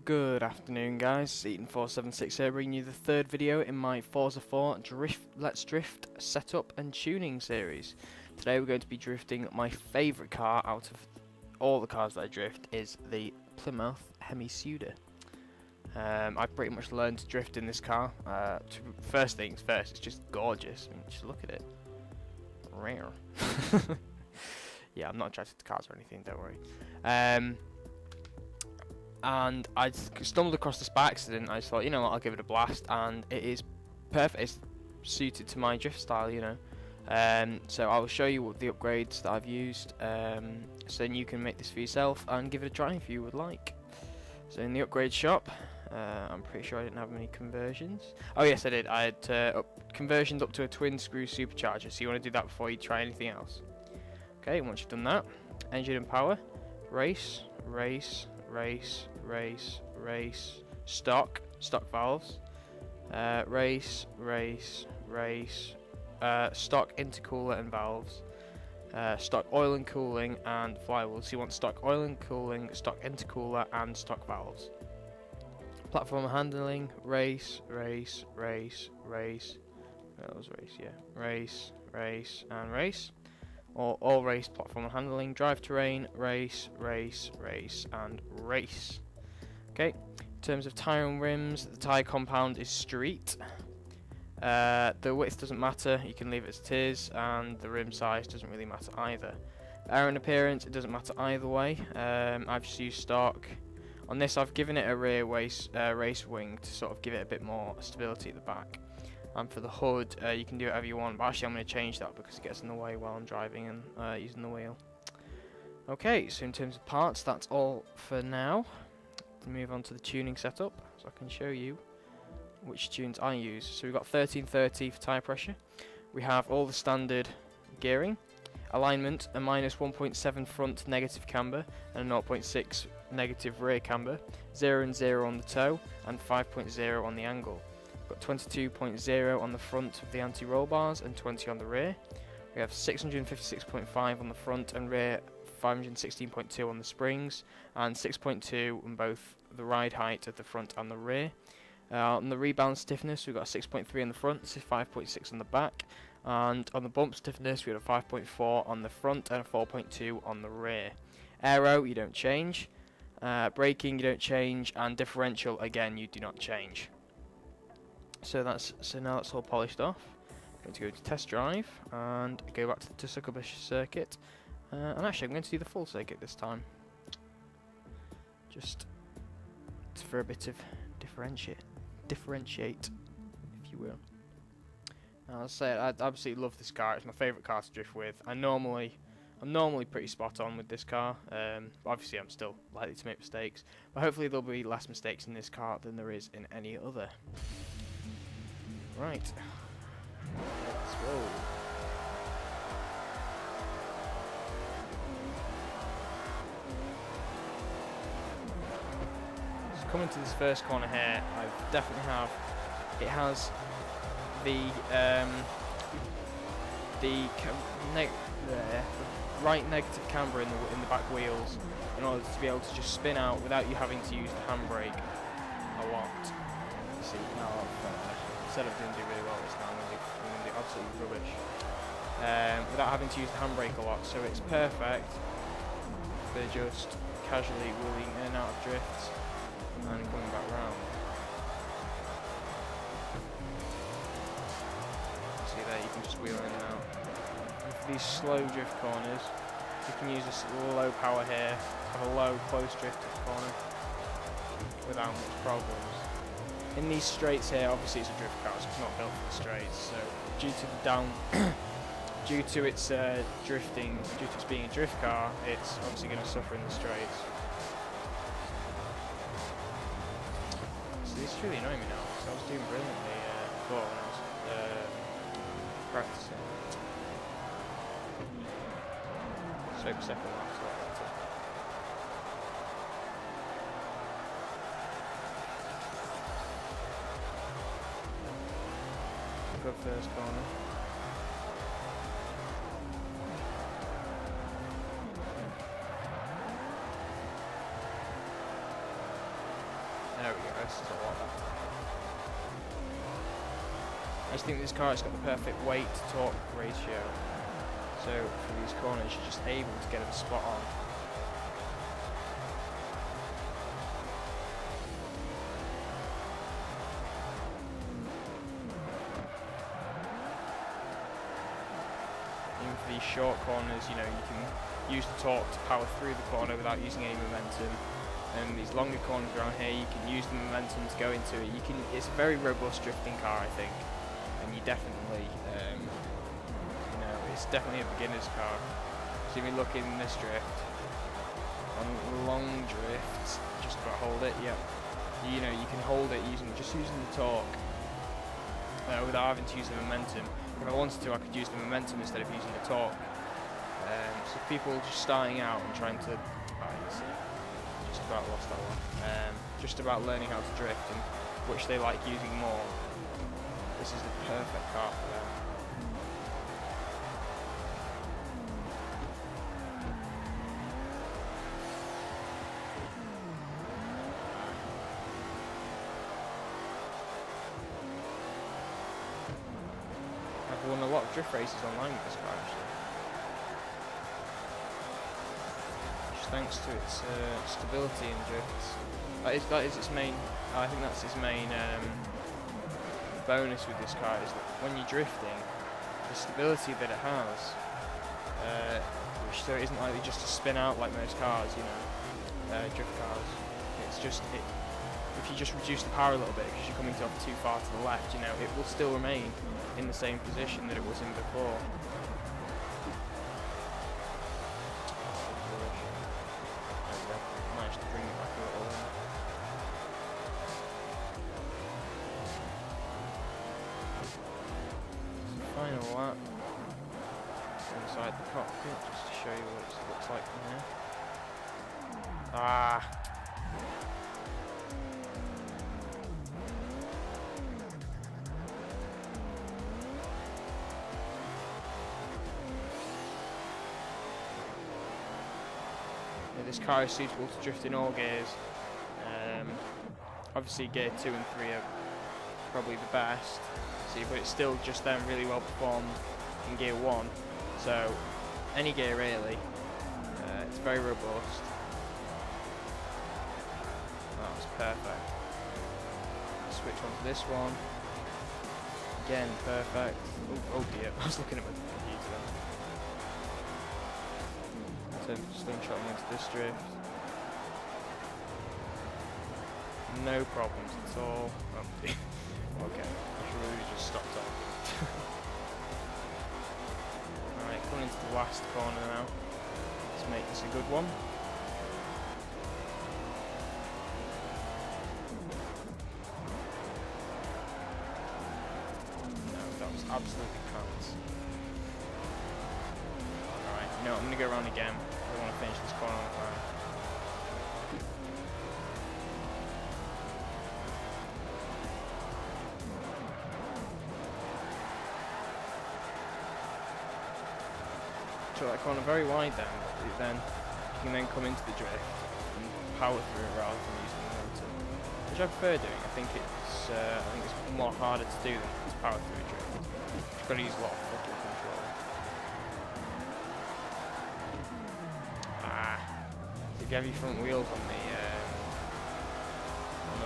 Good afternoon guys, Eaton476 here, bringing you the third video in my Forza 4 Let's Drift setup and tuning series. Today we're going to be drifting my favourite car out of all the cars that I drift is the Plymouth Hemi Cuda. I've pretty much learned to drift in this car. First things first, it's just gorgeous. I mean, just look at it. Rare. Yeah, I'm not attracted to cars or anything, don't worry. And I stumbled across this by accident. I just thought, you know what, I'll give it a blast, and it is perfect. It's suited to my drift style, you know. So I will show you what the upgrades that I've used, so then you can make this for yourself and give it a try if you would like. So in the upgrade shop, I'm pretty sure I didn't have many conversions. Oh yes, I did. I had conversions up to a twin screw supercharger. So you want to do that before you try anything else. Okay, once you've done that, engine and power, race, race, race, race, race, stock valves, race, race, race, stock intercooler and valves, stock oil and cooling and flywheels. So you want stock oil and cooling, stock intercooler and stock valves. Platform handling, race, race, race, race, that was race, yeah, race, race and race. All race, platform and handling, drive terrain, race, race, race, and race. Okay, in terms of tyre and rims, the tyre compound is street. The width doesn't matter, you can leave it as it is, and the rim size doesn't really matter either. Air and appearance, it doesn't matter either way. I've just used stock. On this, I've given it a rear race wing to sort of give it a bit more stability at the back. And for the hood, you can do whatever you want, but actually I'm going to change that because it gets in the way while I'm driving and using the wheel. Okay, so in terms of parts, that's all for now. To move on to the tuning setup, so I can show you which tunes I use. So we've got 1330 for tyre pressure. We have all the standard gearing, alignment, a minus 1.7 front negative camber and a 0.6 negative rear camber, 0 and 0 on the toe, and 5.0 on the angle. Got 22.0 on the front of the anti-roll bars and 20 on the rear. We have 656.5 on the front and rear, 516.2 on the springs, and 6.2 on both the ride height of the front and the rear. On the rebound stiffness, we've got a 6.3 on the front, 5.6 on the back, and on the bump stiffness, we have a 5.4 on the front and a 4.2 on the rear. Aero, you don't change. Braking, you don't change, and differential, again, you do not change. So now that's all polished off. I'm going to go to test drive and go back to the Suckerbush circuit. And actually, I'm going to do the full circuit this time, just for a bit of differentiate, if you will. I'll say I absolutely love this car. It's my favourite car to drift with. I'm normally pretty spot on with this car. Obviously, I'm still likely to make mistakes, but hopefully there'll be less mistakes in this car than there is in any other. Right, let's roll. So coming to this first corner here, I definitely have. It has the right negative camber in the back wheels in order to be able to just spin out without you having to use the handbrake a lot. You see now instead of doing really well this time, I'm going to do absolutely rubbish. Without having to use the handbrake a lot, so it's perfect for just casually wheeling in and out of drifts and coming back round. See there, you can just wheel in and out. And for these slow drift corners, you can use this low power here, have a low close drift to the corner without much problems. In these straights here, obviously it's a drift car, so it's not built for the straights. So due to the due to its drifting, due to its being a drift car, it's obviously going to suffer in the straights. So this is really annoying me now, because I was doing brilliantly before when I was practicing. So for second last, a lot better. Good first corner. There we go, this is a lot better. I just think this car has got the perfect weight to torque ratio. So for these corners, you're just able to get them spot on. Even for these short corners, you know, you can use the torque to power through the corner without using any momentum. And these longer corners around here, you can use the momentum to go into it. It's a very robust drifting car, I think, and you definitely, you know, it's definitely a beginner's car. See me look in this drift, on long drifts, just about hold it. Yeah, you know, you can hold it just using the torque without having to use the momentum. If I wanted to, I could use the momentum instead of using the torque. So people just starting out and trying to, just about lost that one. Just about learning how to drift and which they like using more. This is the perfect car for them. I've won a lot of drift races online with this car actually. Thanks to its stability in drifts. That is its main. I think that's its main bonus with this car, is that when you're drifting, the stability that it has, so it isn't likely just to spin out like most cars, you know, drift cars. It's just if you just reduce the power a little bit because you're coming off too far to the left, you know, it will still remain in the same position that it was in before. Final lap inside the cockpit, just to show you what it looks like from here. Yeah, this car is suitable to drift in all gears. Obviously gear 2 and 3 are probably the best. But it's still just then really well performed in gear 1, so any gear really. It's very robust. That was perfect. Switch on to this one. Again, perfect. Oh dear, I was looking at my computer. So slingshotting into this drift. No problems at all. Okay. Really just stopped talking. Alright, coming into the last corner now. Let's make this a good one. No, that was absolutely pants. Alright, you know what, I'm going to go around again. I want to finish this corner on the ground. That corner very wide then you can then come into the drift and power through it rather than using the momentum, which I prefer doing. I think it's more harder to do than to power through a drift. You've got to use a lot of throttle control. If you have your front wheels on the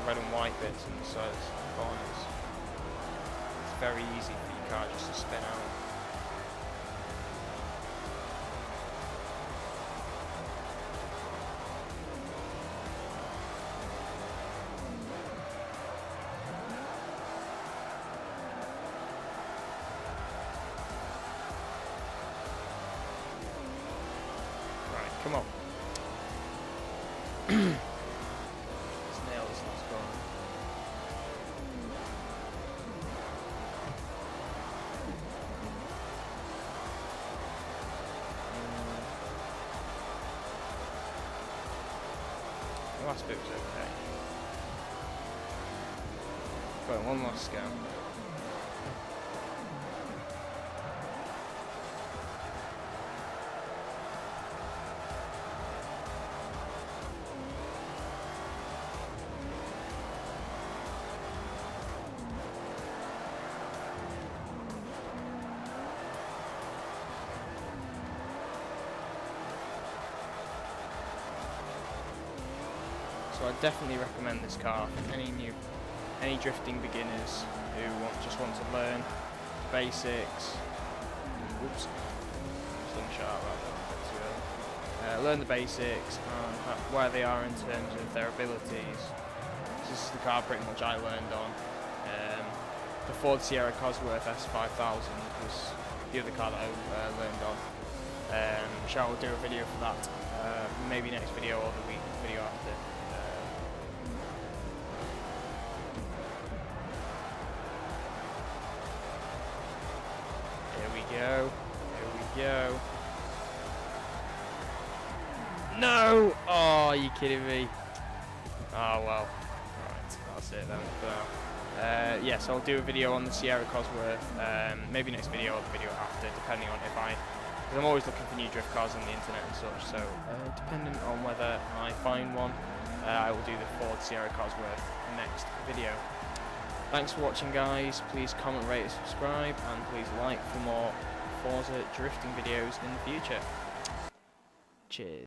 red and white bits on the sides of the corners, it's very easy for your car just to spin out. Come on. Let's nail this last corner. The last bit was okay. But one last go. So I definitely recommend this car for any drifting beginners who just want to learn the basics. Oops, slingshot right there. Learn the basics and where they are in terms of their abilities. So this is the car pretty much I learned on. The Ford Sierra Cosworth S5000 was the other car that I learned on. Which I will do a video for that, maybe next video or the video after. Here we go. Here we go. No! Oh, are you kidding me? Oh well. Right, that's it then for now. Yes, I'll do a video on the Sierra Cosworth, maybe next video or the video after, depending on because I'm always looking for new drift cars on the internet and such, so depending on whether I find one, I will do the Ford Sierra Cosworth next video. Thanks for watching, guys. Please comment, rate and subscribe, and please like for more Forza drifting videos in the future. Cheers.